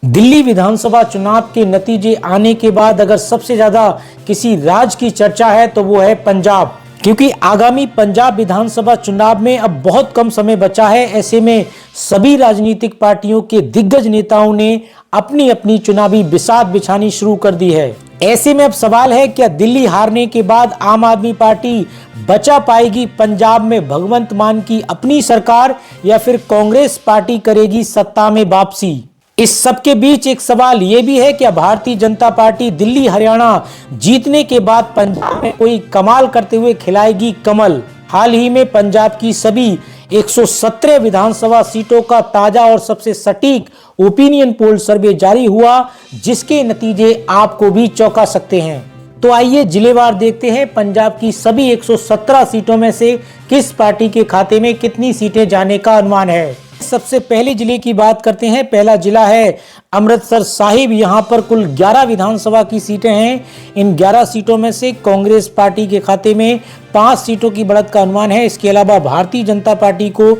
दिल्ली विधानसभा चुनाव के नतीजे आने के बाद अगर सबसे ज्यादा किसी राज्य की चर्चा है तो वो है पंजाब, क्योंकि आगामी पंजाब विधानसभा चुनाव में अब बहुत कम समय बचा है। ऐसे में सभी राजनीतिक पार्टियों के दिग्गज नेताओं ने अपनी अपनी चुनावी बिसात बिछानी शुरू कर दी है। ऐसे में अब सवाल है, क्या दिल्ली हारने के बाद आम आदमी पार्टी बचा पाएगी पंजाब में भगवंत मान की अपनी सरकार, या फिर कांग्रेस पार्टी करेगी सत्ता में वापसी। इस सब के बीच एक सवाल यह भी है, क्या भारतीय जनता पार्टी दिल्ली हरियाणा जीतने के बाद पंजाब में कोई कमाल करते हुए खिलाएगी कमल। हाल ही में पंजाब की सभी 117 विधानसभा सीटों का ताजा और सबसे सटीक ओपिनियन पोल सर्वे जारी हुआ, जिसके नतीजे आपको भी चौंका सकते हैं। तो आइए जिलेवार देखते हैं पंजाब की सभी 117 सीटों में से किस पार्टी के खाते में कितनी सीटें जाने का अनुमान है। सबसे पहले जिले की बात करते हैं। पहला जिला है अमृतसर साहिब। यहां पर कुल 11 विधानसभा की सीटें हैं। इन 11 सीटों में से कांग्रेस पार्टी के खाते में 5 सीटों की बढ़त का अनुमान है। इसके अलावा भारतीय जनता पार्टी को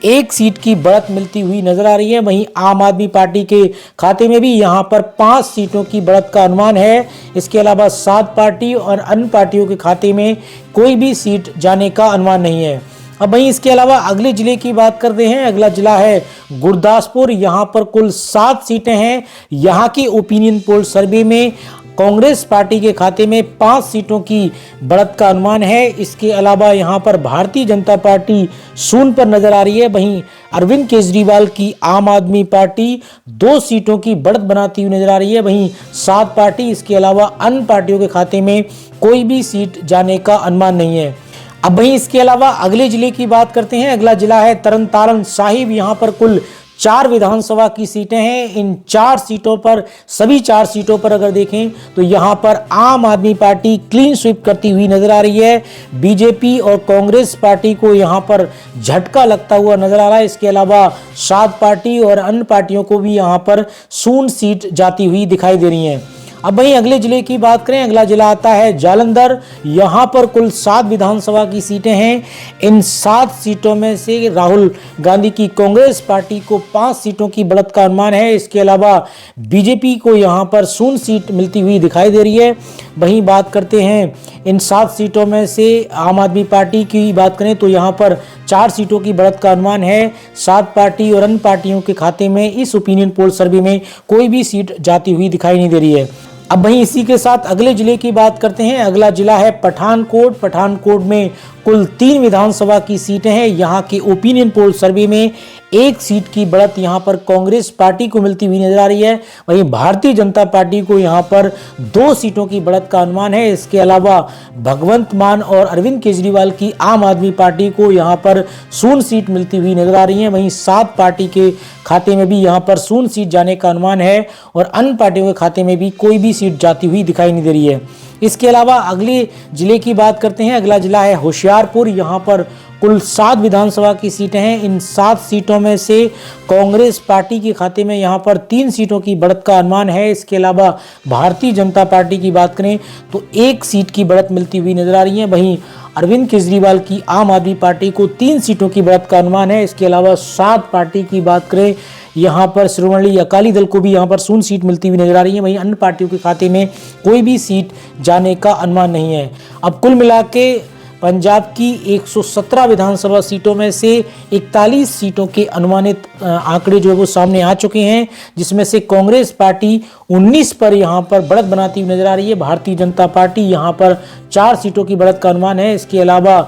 1 सीट की बढ़त मिलती हुई नजर आ रही है। वहीं आम आदमी पार्टी के खाते में भी यहां पर 5 सीटों की बढ़त का अनुमान है। इसके अलावा 7 पार्टी और अन्य पार्टियों के खाते में कोई भी सीट जाने का अनुमान नहीं है। अब वहीं इसके अलावा अगले जिले की बात करते हैं। अगला जिला है गुरदासपुर। यहां पर कुल 7 सीटें हैं। यहां की ओपिनियन पोल सर्वे में कांग्रेस पार्टी के खाते में 5 सीटों की बढ़त का अनुमान है। इसके अलावा यहां पर भारतीय जनता पार्टी शून्य पर नजर आ रही है। वहीं अरविंद केजरीवाल की आम आदमी पार्टी 2 सीटों की बढ़त बनाती हुई नजर आ रही है। वहीं 7 पार्टी, इसके अलावा अन्य पार्टियों के खाते में कोई भी सीट जाने का अनुमान नहीं है। अब वहीं इसके अलावा अगले जिले की बात करते हैं। अगला जिला है तरनतारन साहिब। यहां पर कुल 4 विधानसभा की सीटें हैं। इन 4 सीटों पर, सभी 4 सीटों पर अगर देखें तो यहां पर आम आदमी पार्टी क्लीन स्वीप करती हुई नजर आ रही है। बीजेपी और कांग्रेस पार्टी को यहां पर झटका लगता हुआ नजर आ रहा है। इसके अलावा 7 पार्टी और अन्य पार्टियों को भी यहां पर शून्य सीट जाती हुई दिखाई दे रही है। अब वहीं अगले जिले की बात करें। अगला जिला आता है जालंधर। यहां पर कुल 7 विधानसभा की सीटें हैं। इन 7 सीटों में से राहुल गांधी की कांग्रेस पार्टी को 5 सीटों की बढ़त का अनुमान है। इसके अलावा बीजेपी को यहां पर शून्य सीट मिलती हुई दिखाई दे रही है। वहीं बात करते हैं इन 7 सीटों में से आम आदमी पार्टी की बात करें तो यहां पर 4 सीटों की बढ़त का अनुमान है। 7 पार्टी और अन्य पार्टियों के खाते में इस ओपिनियन पोल सर्वे में कोई भी सीट जाती हुई दिखाई नहीं दे रही है। अब वहीं इसी के साथ अगले जिले की बात करते हैं। अगला जिला है पठानकोट। पठानकोट में कुल 3 विधानसभा की सीटें हैं। यहां के ओपिनियन पोल सर्वे में 1 सीट की बढ़त यहां पर कांग्रेस पार्टी को मिलती हुई नजर आ रही है। वहीं भारतीय जनता पार्टी को यहां पर 2 सीटों की बढ़त का अनुमान है। इसके अलावा भगवंत मान और अरविंद केजरीवाल की आम आदमी पार्टी को यहां पर शून्य सीट मिलती हुई नजर आ रही है। वहीं 7 पार्टी के खाते में भी यहां पर शून्य सीट जाने का अनुमान है और अन्य पार्टियों के खाते में भी कोई भी सीट जाती हुई दिखाई नहीं दे रही है। इसके अलावा अगले जिले की बात करते हैं। अगला जिला है होशियारपुर। यहां पर कुल 7 विधानसभा की सीटें हैं। इन 7 सीटों में से कांग्रेस पार्टी के खाते में यहां पर 3 सीटों की बढ़त का अनुमान है। इसके अलावा भारतीय जनता पार्टी की बात करें तो 1 सीट की बढ़त मिलती हुई नजर आ रही है। वहीं अरविंद केजरीवाल की आम आदमी पार्टी को 3 सीटों की बढ़त का अनुमान है। इसके अलावा 7 पार्टी की बात करें, यहाँ पर श्रोमणी अकाली दल को भी यहाँ पर शून्य सीट मिलती हुई नजर आ रही है। वहीं अन्य पार्टियों के खाते में कोई भी सीट जाने का अनुमान नहीं है। अब कुल मिला के पंजाब की 117 विधानसभा सीटों में से 41 सीटों के अनुमानित आंकड़े जो है वो सामने आ चुके हैं, जिसमें से कांग्रेस पार्टी 19 पर यहां पर बढ़त बनाती हुई नजर आ रही है। भारतीय जनता पार्टी यहां पर 4 सीटों की बढ़त का अनुमान है। इसके अलावा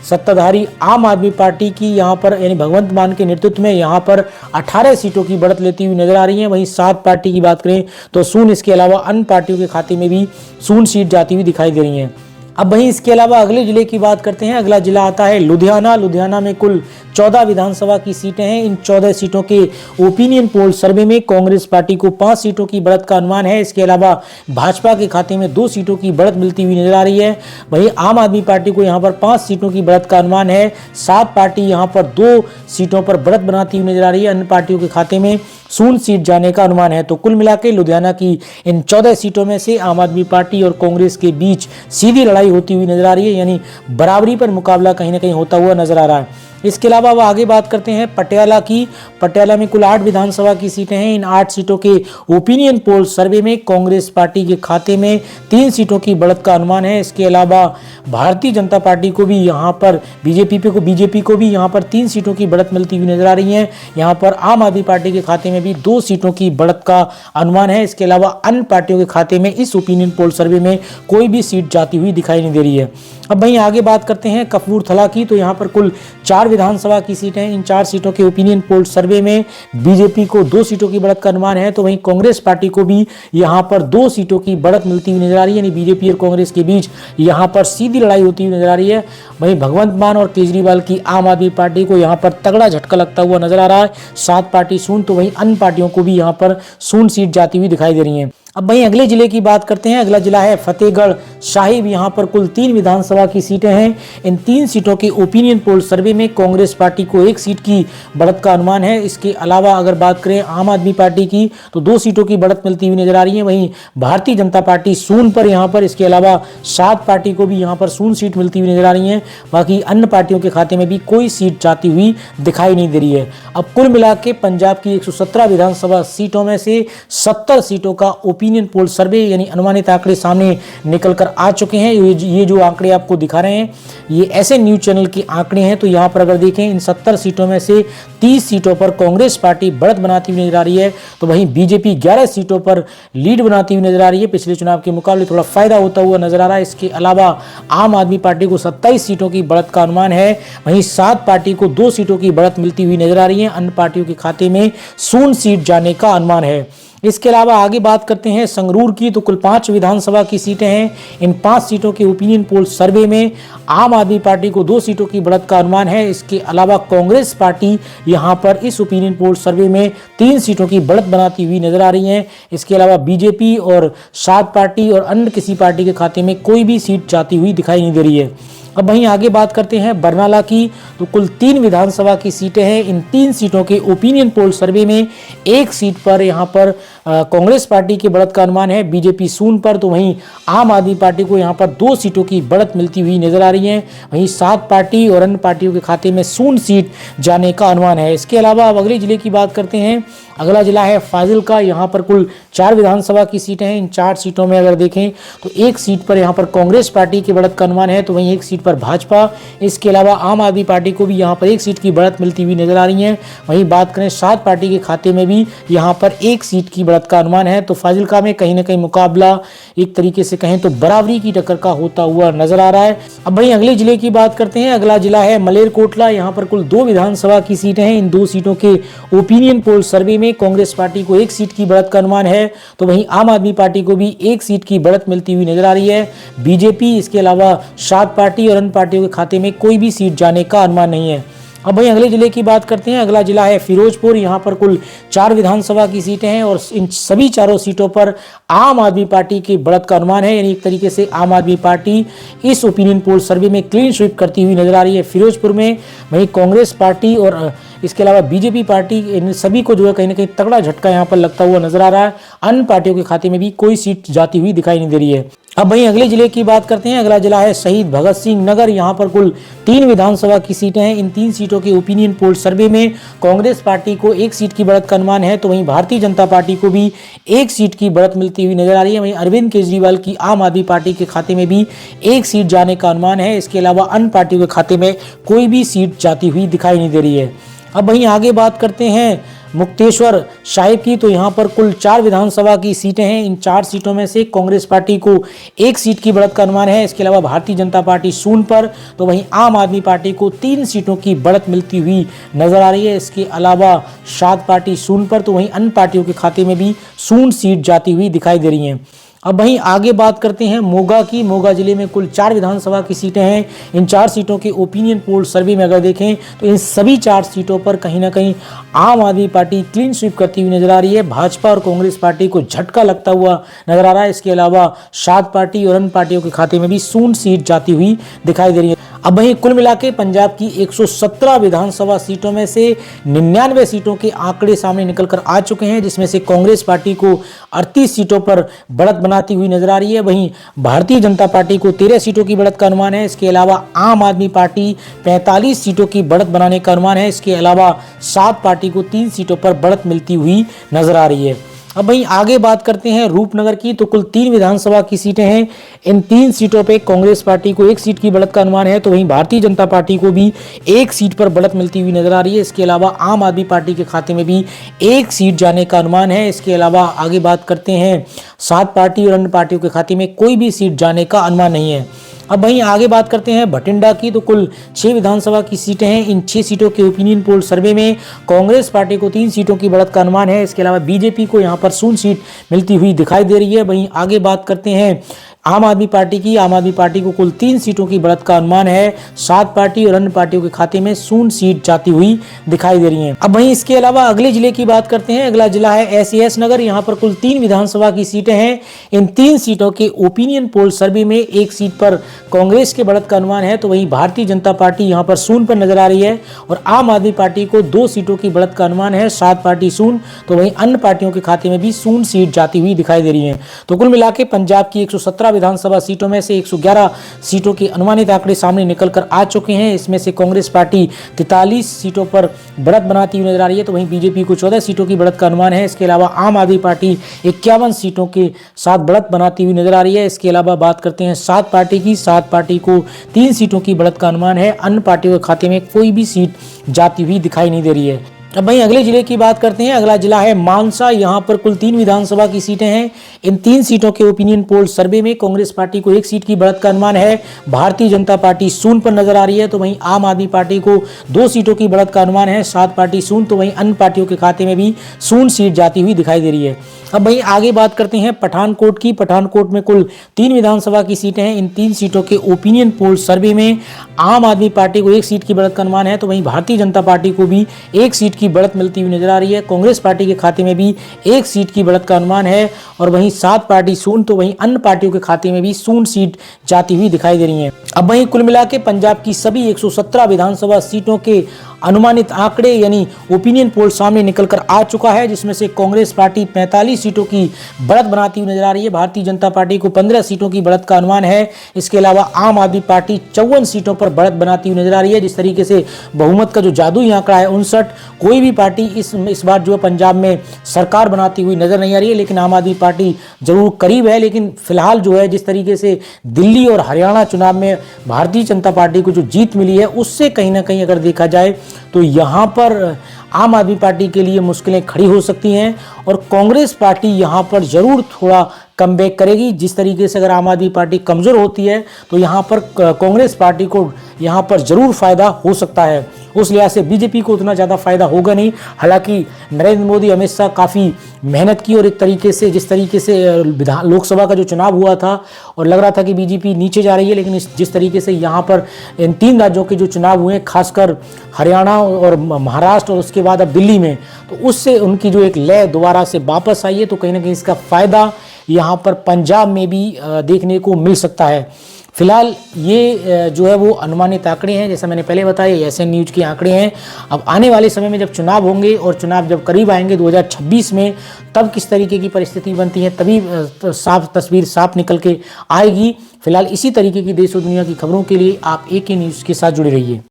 सत्ताधारी आम आदमी पार्टी की यहां पर यानी भगवंत मान के नेतृत्व में यहां पर 18 सीटों की बढ़त लेती हुई नजर आ रही है। वहीं 7 पार्टी की बात करें तो शून्य, इसके अलावा अन्य पार्टियों के खाते में भी शून्य सीट जाती हुई दिखाई दे रही है। अब वहीं इसके अलावा अगले जिले की बात करते हैं। अगला जिला आता है लुधियाना। लुधियाना में कुल 14 विधानसभा की सीटें हैं। इन 14 सीटों के ओपिनियन पोल सर्वे में कांग्रेस पार्टी को 5 सीटों की बढ़त का अनुमान है। इसके अलावा भाजपा के खाते में 2 सीटों की बढ़त मिलती हुई नजर आ रही है। वहीं आम आदमी पार्टी को यहां पर 5 सीटों की बढ़त का अनुमान है। 7 पार्टी यहां पर 2 सीटों पर बढ़त बनाती हुई नजर आ रही है। अन्य पार्टियों के खाते में शून्य सीट जाने का अनुमान है। तो कुल मिलाकर लुधियाना की इन 14 सीटों में से आम आदमी पार्टी और कांग्रेस के बीच सीधी लड़ाई होती हुई नजर आ रही है, यानी बराबरी पर मुकाबला कहीं ना कहीं होता हुआ नजर आ रहा है। इसके अलावा वह आगे बात करते हैं पटियाला की। पटियाला में कुल 8 विधानसभा की सीटें हैं। इन 8 सीटों के ओपिनियन पोल सर्वे में कांग्रेस पार्टी के खाते में 3 सीटों की बढ़त का अनुमान है। इसके अलावा भारतीय जनता पार्टी को भी यहाँ पर बीजेपी को भी यहाँ पर 3 सीटों की बढ़त मिलती हुई नजर आ रही है। यहाँ पर आम आदमी पार्टी के खाते में भी 2 सीटों की बढ़त का अनुमान है। इसके अलावा अन्य पार्टियों के खाते में इस ओपिनियन पोल सर्वे में कोई भी सीट जाती हुई दिखाई नहीं दे रही है। अब वहीं आगे बात करते हैं कपूरथला की। तो यहाँ पर कुल 4 विधानसभा की सीटें हैं। इन 4 सीटों के ओपिनियन पोल सर्वे में बीजेपी को 2 सीटों की बढ़त का अनुमान है, तो वहीं कांग्रेस पार्टी को भी यहाँ पर 2 सीटों की बढ़त मिलती हुई नजर आ रही है। यानी बीजेपी और कांग्रेस के बीच यहाँ पर सीधी लड़ाई होती हुई नजर आ रही है। वहीं भगवंत मान और केजरीवाल की आम आदमी पार्टी को यहाँ पर तगड़ा झटका लगता हुआ नजर आ रहा है। 7 पार्टी शून्य, तो वहीं अन्य पार्टियों को भी यहाँ पर शून्य सीट जाती हुई दिखाई दे रही है। अब वहीं अगले जिले की बात करते हैं। अगला जिला है फतेहगढ़ साहिब। यहाँ पर कुल 3 विधानसभा की सीटें हैं। इन 3 सीटों के ओपिनियन पोल सर्वे में कांग्रेस पार्टी को 1 सीट की बढ़त का अनुमान है। इसके अलावा अगर बात करें आम आदमी पार्टी की तो 2 सीटों की बढ़त मिलती हुई नजर आ रही है। वहीं भारतीय जनता पार्टी शून्य पर यहाँ पर, इसके अलावा 7 पार्टी को भी यहाँ पर शून्य सीट मिलती हुई नजर आ रही है। बाकी अन्य पार्टियों के खाते में भी कोई सीट जाती हुई दिखाई नहीं दे रही है। अब कुल मिला के पंजाब की 117 विधानसभा सीटों में से 70 सीटों का ओपिनियन पोल सर्वे यानी अनुमानित आंकड़े सामने निकल कर आ चुके हैं। ये जो आंकड़े आपको दिखा रहे हैं ये ऐसे न्यूज चैनल के आंकड़े हैं। तो यहाँ पर अगर देखें इन 70 सीटों में से 30 सीटों पर कांग्रेस पार्टी बढ़त बनाती हुई नजर आ रही है, तो वहीं बीजेपी 11 सीटों पर लीड बनाती हुई नजर आ रही है। पिछले चुनाव के मुकाबले थोड़ा फायदा होता हुआ नजर आ रहा है। इसके अलावा आम आदमी पार्टी को 27 सीटों की बढ़त का अनुमान है। वहीं 7 पार्टी को 2 सीटों की बढ़त मिलती हुई नजर आ रही है। अन्य पार्टियों के खाते में 0 सीट जाने का अनुमान है। इसके अलावा आगे बात करते हैं संगरूर की। तो कुल 5 विधानसभा की सीटें हैं। इन 5 सीटों के ओपिनियन पोल सर्वे में आम आदमी पार्टी को 2 सीटों की बढ़त का अनुमान है। इसके अलावा कांग्रेस पार्टी यहां पर इस ओपिनियन पोल सर्वे में 3 सीटों की बढ़त बनाती हुई नजर आ रही है। इसके अलावा बीजेपी और 7 पार्टी और अन्य किसी पार्टी के खाते में कोई भी सीट जाती हुई दिखाई नहीं दे रही है। अब वहीं आगे बात करते हैं बरनाला की। तो कुल 3 विधानसभा की सीटें हैं। इन 3 सीटों के ओपिनियन पोल सर्वे में 1 सीट पर यहाँ पर कांग्रेस पार्टी की बढ़त का अनुमान है, बीजेपी शून्य पर, तो वहीं आम आदमी पार्टी को यहाँ पर 2 सीटों की बढ़त मिलती हुई नजर आ रही है। वहीं 7 पार्टी और अन्य पार्टियों के खाते में 0 सीट जाने का अनुमान है। इसके अलावा अब अगले जिले की बात करते हैं। अगला जिला है फाजिल्का। यहाँ पर कुल 4 विधानसभा की सीटें हैं। इन 4 सीटों में अगर देखें तो 1 सीट पर यहाँ पर कांग्रेस पार्टी की बढ़त का अनुमान है, तो वहीं 1 सीट पर भाजपा। इसके अलावा आम आदमी पार्टी को भी यहाँ पर 1 सीट की बढ़त मिलती हुई नजर आ रही है। वहीं बात करें 7 पार्टी के खाते में भी यहाँ पर 1 सीट की बढ़त का अनुमान है। तो फाजिल्का में कहीं ना कहीं मुकाबला एक तरीके से कहें तो बराबरी की टक्कर का होता हुआ नजर आ रहा है। अब वहीं अगले जिले की बात करते हैं। अगला जिला है मलेरकोटला। यहाँ पर कुल 2 विधानसभा की सीटें हैं। इन 2 सीटों के ओपिनियन पोल सर्वे में कांग्रेस पार्टी को 1 सीट की बढ़त का अनुमान है, तो वहीं आम आदमी पार्टी को भी 1 सीट की बढ़त मिलती हुई नजर आ रही है। बीजेपी, इसके अलावा 7 पार्टी और अन्य पार्टियों के खाते में कोई भी सीट जाने का अनुमान नहीं है। अब वहीं अगले जिले की बात करते हैं। अगला जिला है फिरोजपुर। यहाँ पर कुल 4 विधानसभा की सीटें हैं और इन सभी 4 सीटों पर आम आदमी पार्टी की बढ़त का अनुमान है। यानी एक तरीके से आम आदमी पार्टी इस ओपिनियन पोल सर्वे में क्लीन स्वीप करती हुई नजर आ रही है फिरोजपुर में। वहीं कांग्रेस पार्टी और इसके अलावा बीजेपी पार्टी, इन सभी को जो है कहीं ना कहीं तगड़ा झटका यहाँ पर लगता हुआ नजर आ रहा है। अन्य पार्टियों के खाते में भी कोई सीट जाती हुई दिखाई नहीं दे रही है। अब वहीं अगले जिले की बात करते हैं। अगला जिला है शहीद भगत सिंह नगर। यहाँ पर कुल 3 विधानसभा की सीटें हैं। इन 3 सीटों के ओपिनियन पोल सर्वे में कांग्रेस पार्टी को 1 सीट की बढ़त का अनुमान है, तो वहीं भारतीय जनता पार्टी को भी 1 सीट की बढ़त मिलती हुई नजर आ रही है। वहीं अरविंद केजरीवाल की आम आदमी पार्टी के खाते में भी 1 सीट जाने का अनुमान है। इसके अलावा अन्य पार्टियों के खाते में कोई भी सीट जाती हुई दिखाई नहीं दे रही है। अब वहीं आगे बात करते हैं मुक्तेश्वर साहिब की। तो यहाँ पर कुल 4 विधानसभा की सीटें हैं। इन 4 सीटों में से कांग्रेस पार्टी को 1 सीट की बढ़त का अनुमान है। इसके अलावा भारतीय जनता पार्टी शून्य पर, तो वहीं आम आदमी पार्टी को 3 सीटों की बढ़त मिलती हुई नजर आ रही है। इसके अलावा 7 पार्टी शून्य पर, तो वहीं अन्य पार्टियों के खाते में भी 0 सीट जाती हुई दिखाई दे रही हैं। अब वहीं आगे बात करते हैं मोगा की। मोगा जिले में कुल 4 विधानसभा की सीटें हैं। इन 4 सीटों के ओपिनियन पोल सर्वे में अगर देखें तो इन सभी 4 सीटों पर कहीं ना कहीं आम आदमी पार्टी क्लीन स्वीप करती हुई नजर आ रही है। भाजपा और कांग्रेस पार्टी को झटका लगता हुआ नजर आ रहा है। इसके अलावा 7 पार्टी और अन्य पार्टियों के खाते में भी 0 सीट जाती हुई दिखाई दे रही है। अब वहीं कुल मिला के पंजाब की 117 विधानसभा सीटों में से 99 सीटों के आंकड़े सामने निकल कर आ चुके हैं, जिसमें से कांग्रेस पार्टी को 38 सीटों पर बढ़त बनाती हुई नजर आ रही है। वहीं भारतीय जनता पार्टी को 13 सीटों की बढ़त का अनुमान है। इसके अलावा आम आदमी पार्टी 45 सीटों की बढ़त बनाने का अनुमान है। इसके अलावा 7 पार्टी को 3 सीटों पर बढ़त मिलती हुई नजर आ रही है। अब वहीं आगे बात करते हैं रूपनगर की, तो कुल 3 विधानसभा की सीटें हैं। इन 3 सीटों पे कांग्रेस पार्टी को 1 सीट की बढ़त का अनुमान है, तो वहीं भारतीय जनता पार्टी को भी 1 सीट पर बढ़त मिलती हुई नजर आ रही है। इसके अलावा आम आदमी पार्टी के खाते में भी 1 सीट जाने का अनुमान है। इसके अलावा आगे बात करते हैं 7 पार्टी और अन्य पार्टियों के खाते में कोई भी सीट जाने का अनुमान नहीं है। अब वहीं आगे बात करते हैं भटिंडा की, तो कुल 6 विधानसभा की सीटें हैं। इन 6 सीटों के ओपिनियन पोल सर्वे में कांग्रेस पार्टी को 3 सीटों की बढ़त का अनुमान है। इसके अलावा बीजेपी को यहां पर 0 सीट मिलती हुई दिखाई दे रही है। वहीं आगे बात करते हैं आम आदमी पार्टी की, आम आदमी पार्टी को कुल 3 सीटों की बढ़त का अनुमान है। 7 पार्टी और अन्य पार्टियों के खाते में 0 सीट जाती हुई दिखाई दे रही है। अब वहीं इसके अलावा अगले जिले की बात करते हैं। अगला जिला है एसएएस नगर। यहाँ पर कुल 3 विधानसभा की सीटें हैं। इन 3 सीटों के ओपिनियन पोल सर्वे में 1 सीट पर कांग्रेस के बढ़त का अनुमान है, तो वहीं भारतीय जनता पार्टी यहाँ पर 0 पर नजर आ रही है और आम आदमी पार्टी को 2 सीटों की बढ़त का अनुमान है। 7 पार्टी 0, तो वहीं अन्य पार्टियों के खाते में भी 0 सीट जाती हुई दिखाई दे रही है। तो कुल मिला के पंजाब की 117 विधानसभा सीटों में से 111 सीटों के अनुमानित आंकड़े सामने निकल कर आ चुके हैं। इसमें से कांग्रेस पार्टी 43 सीटों पर बढ़त बनाती हुई नजर आ रही है, तो वहीं बीजेपी को 14 सीटों की बढ़त का अनुमान है। इसके अलावा आम आदमी पार्टी 51 सीटों के साथ बढ़त बनाती हुई नजर आ रही है। इसके अलावा बात करते हैं 7 पार्टी की, 7 पार्टी को 3 सीटों की बढ़त का अनुमान है। अन्य पार्टियों के खाते में कोई भी सीट जाती हुई दिखाई नहीं दे रही है। अब वहीं अगले जिले की बात करते हैं। अगला जिला है मानसा। यहाँ पर कुल 3 विधानसभा की सीटें हैं। इन 3 सीटों के ओपिनियन पोल सर्वे में कांग्रेस पार्टी को 1 सीट की बढ़त का अनुमान है। भारतीय जनता पार्टी 0 पर नजर आ रही है, तो वहीं आम आदमी पार्टी को 2 सीटों की बढ़त का अनुमान है। 7 पार्टी 0, तो वहीं अन्य पार्टियों के खाते में भी 0 सीट जाती हुई दिखाई दे रही है। अब वहीं आगे बात करते हैं पठानकोट की। पठानकोट में कुल 3 विधानसभा की सीटें हैं। इन 3 सीटों के ओपिनियन पोल सर्वे में आम आदमी पार्टी को 1 सीट की बढ़त का अनुमान है, तो वहीं भारतीय जनता पार्टी को भी 1 सीट की बढ़त मिलती हुई नजर आ रही है। कांग्रेस पार्टी के खाते में भी 1 सीट की बढ़त का अनुमान है और वहीं 7 पार्टी 0, तो वहीं अन्य पार्टियों के खाते में भी 0 सीट जाती हुई दिखाई दे रही है। अब वहीं कुल मिला के पंजाब की सभी 117 विधानसभा सीटों के अनुमानित आंकड़े यानी ओपिनियन पोल सामने निकल कर आ चुका है, जिसमें से कांग्रेस पार्टी 45 सीटों की बढ़त बनाती हुई नजर आ रही है। भारतीय जनता पार्टी को 15 सीटों की बढ़त का अनुमान है। इसके अलावा आम आदमी पार्टी 54 सीटों पर बढ़त बनाती हुई नजर आ रही है। जिस तरीके से बहुमत का जो जादुई आंकड़ा है 59, कोई भी पार्टी इस बार जो है पंजाब में सरकार बनाती हुई नजर नहीं आ रही है, लेकिन आम आदमी पार्टी जरूर करीब है। लेकिन फिलहाल जो है जिस तरीके से दिल्ली और हरियाणा चुनाव में भारतीय जनता पार्टी को जो जीत मिली है, उससे कहीं ना कहीं अगर देखा जाए तो यहाँ पर आम आदमी पार्टी के लिए मुश्किलें खड़ी हो सकती हैं और कांग्रेस पार्टी यहाँ पर जरूर थोड़ा कमबैक करेगी। जिस तरीके से अगर आम आदमी पार्टी कमज़ोर होती है तो यहाँ पर कांग्रेस पार्टी को यहाँ पर जरूर फायदा हो सकता है। उस लिहाज से बीजेपी को उतना ज़्यादा फायदा होगा नहीं। हालांकि नरेंद्र मोदी अमित शाह काफ़ी मेहनत की और एक तरीके से जिस तरीके से लोकसभा का जो चुनाव हुआ था और लग रहा था कि बीजेपी नीचे जा रही है, लेकिन जिस तरीके से यहाँ पर इन 3 राज्यों के जो चुनाव हुए, खासकर हरियाणा और महाराष्ट्र और उसके बाद अब दिल्ली में, तो उससे उनकी जो एक लय दोबारा से वापस आई है, तो कहीं ना कहीं इसका फ़ायदा यहाँ पर पंजाब में भी देखने को मिल सकता है। फिलहाल ये जो है वो अनुमानित आंकड़े हैं, जैसा मैंने पहले बताया, एसएन न्यूज़ के आंकड़े हैं। अब आने वाले समय में जब चुनाव होंगे और चुनाव जब करीब आएंगे 2026 में, तब किस तरीके की परिस्थिति बनती है, तभी तस्वीर साफ निकल के आएगी। फिलहाल इसी तरीके की देश और दुनिया की खबरों के लिए आप AK न्यूज़ के साथ जुड़े रहिए।